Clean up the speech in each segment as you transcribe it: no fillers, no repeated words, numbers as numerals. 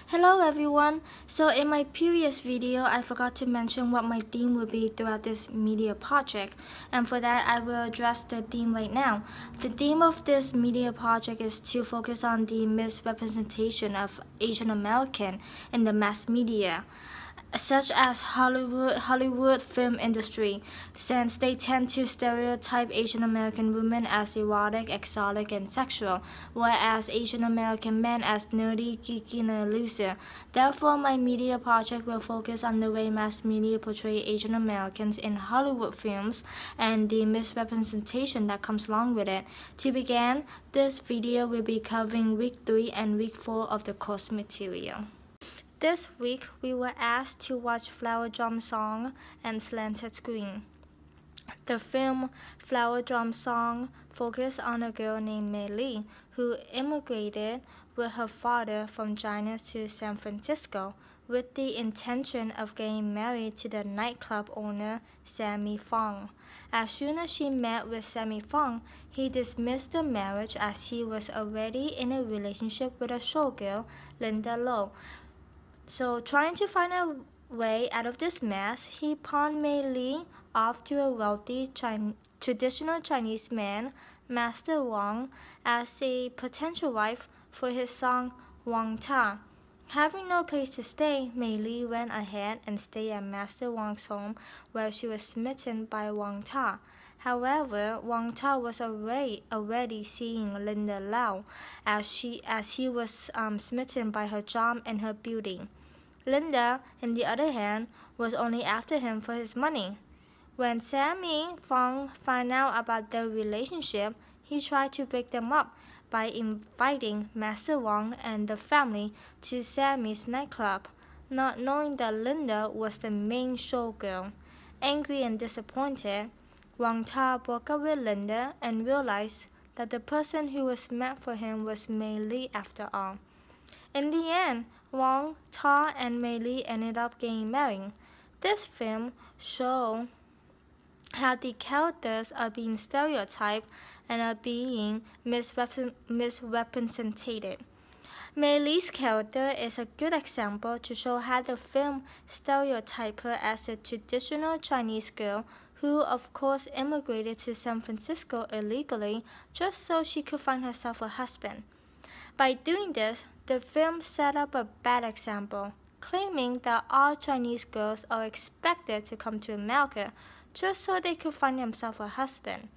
Hello everyone! So in my previous video, I forgot to mention what my theme will be throughout this media project, and for that I will address the theme right now. The theme of this media project is to focus on the misrepresentation of Asian American in the mass media, such as Hollywood film industry, since they tend to stereotype Asian American women as erotic, exotic, and sexual, whereas Asian American men as nerdy, geeky, and elusive. Therefore, my media project will focus on the way mass media portray Asian Americans in Hollywood films and the misrepresentation that comes along with it. To begin, this video will be covering week 3 and week 4 of the course material. This week, we were asked to watch Flower Drum Song and Slanted Screen. The film Flower Drum Song focused on a girl named Mei Li who immigrated with her father from China to San Francisco with the intention of getting married to the nightclub owner Sammy Fong. As soon as she met with Sammy Fong, he dismissed the marriage as he was already in a relationship with a showgirl, Linda Lo. So, trying to find a way out of this mess, he pawned Mei Li off to a wealthy traditional Chinese man, Master Wang, as a potential wife for his son Wang Ta. Having no place to stay, Mei Li went ahead and stayed at Master Wang's home, where she was smitten by Wang Ta. However, Wang Ta was already seeing Linda Lau, as he was smitten by her charm and her beauty. Linda, on the other hand, was only after him for his money. When Sammy Fong found out about their relationship, he tried to break them up by inviting Master Wang and the family to Sammy's nightclub, not knowing that Linda was the main showgirl. Angry and disappointed, Wang Ta broke up with Linda and realized that the person who was meant for him was Mei Li after all. In the end, Wang Ta and Mei Li ended up getting married. This film shows how the characters are being stereotyped and are being misrepresented. Mei Li's character is a good example to show how the film stereotyped her as a traditional Chinese girl who of course immigrated to San Francisco illegally just so she could find herself a husband. By doing this, the film set up a bad example, claiming that all Chinese girls are expected to come to America just so they could find themselves a husband.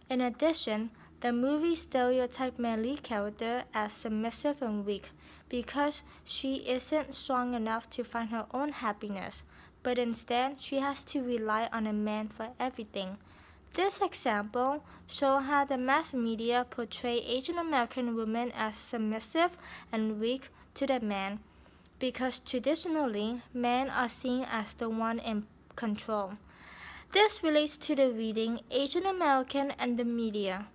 In addition, the movie stereotyped Mei Li's character as submissive and weak because she isn't strong enough to find her own happiness, but instead she has to rely on a man for everything. This example shows how the mass media portray Asian American women as submissive and weak to the man, because traditionally men are seen as the one in control. This relates to the reading Asian American and the media.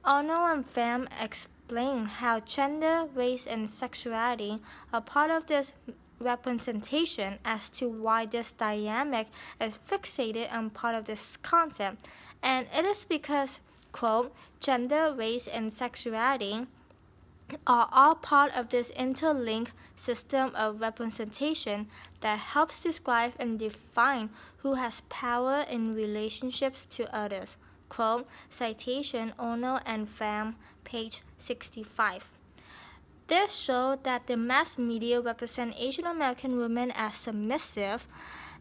Ono and Pham explain how gender, race, and sexuality are part of this representation as to why this dynamic is fixated on part of this concept, and it is because, quote, gender, race, and sexuality are all part of this interlinked system of representation that helps describe and define who has power in relationships to others. Quote, citation Ono and Pham, page 65. This showed that the mass media represent Asian American women as submissive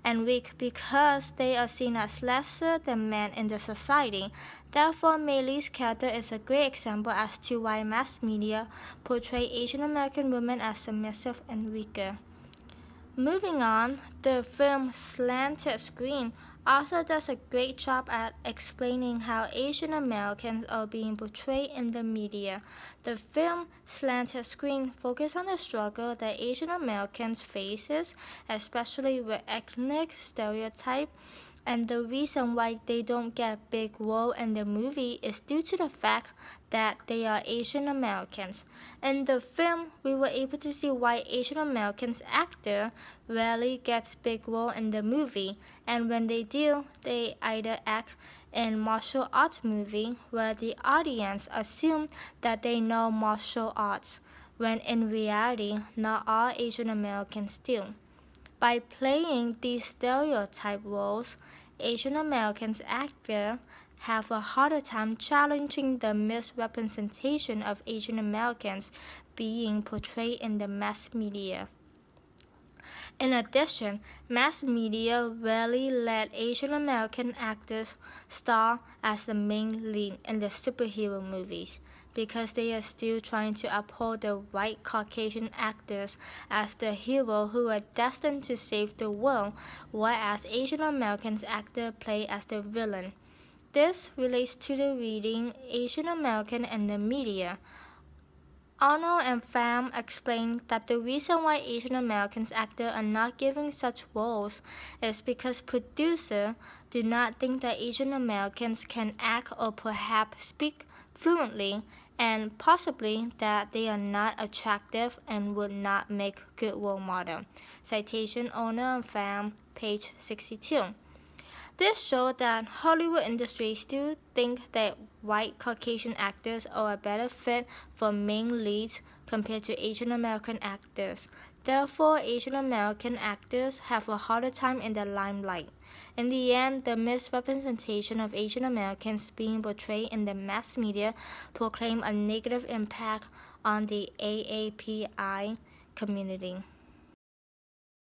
and weak because they are seen as lesser than men in the society. Therefore, Mei Li's character is a great example as to why mass media portray Asian American women as submissive and weaker. Moving on, the film Slanted Screen also does a great job at explaining how Asian Americans are being portrayed in the media. The film Slanted Screen focuses on the struggle that Asian Americans faces, especially with ethnic stereotype, and the reason why they don't get a big role in the movie is due to the fact that they are Asian Americans. In the film, we were able to see why Asian Americans actor rarely gets big role in the movie, and when they do, they either act in martial arts movie where the audience assume that they know martial arts, when in reality, not all Asian Americans do. By playing these stereotype roles, Asian Americans actors have a harder time challenging the misrepresentation of Asian Americans being portrayed in the mass media. In addition, mass media rarely let Asian American actors star as the main lead in the superhero movies because they are still trying to uphold the white Caucasian actors as the hero who are destined to save the world, whereas Asian American actors play as the villain. This relates to the reading Asian American and the media. Arnold and Pham explain that the reason why Asian American actors are not given such roles is because producers do not think that Asian Americans can act or perhaps speak fluently, and possibly that they are not attractive and would not make good role models. Citation Arnold and Pham, page 62. This showed that Hollywood industry still think that white Caucasian actors are a better fit for main leads compared to Asian American actors. Therefore, Asian American actors have a harder time in the limelight. In the end, the misrepresentation of Asian Americans being portrayed in the mass media proclaim a negative impact on the AAPI community.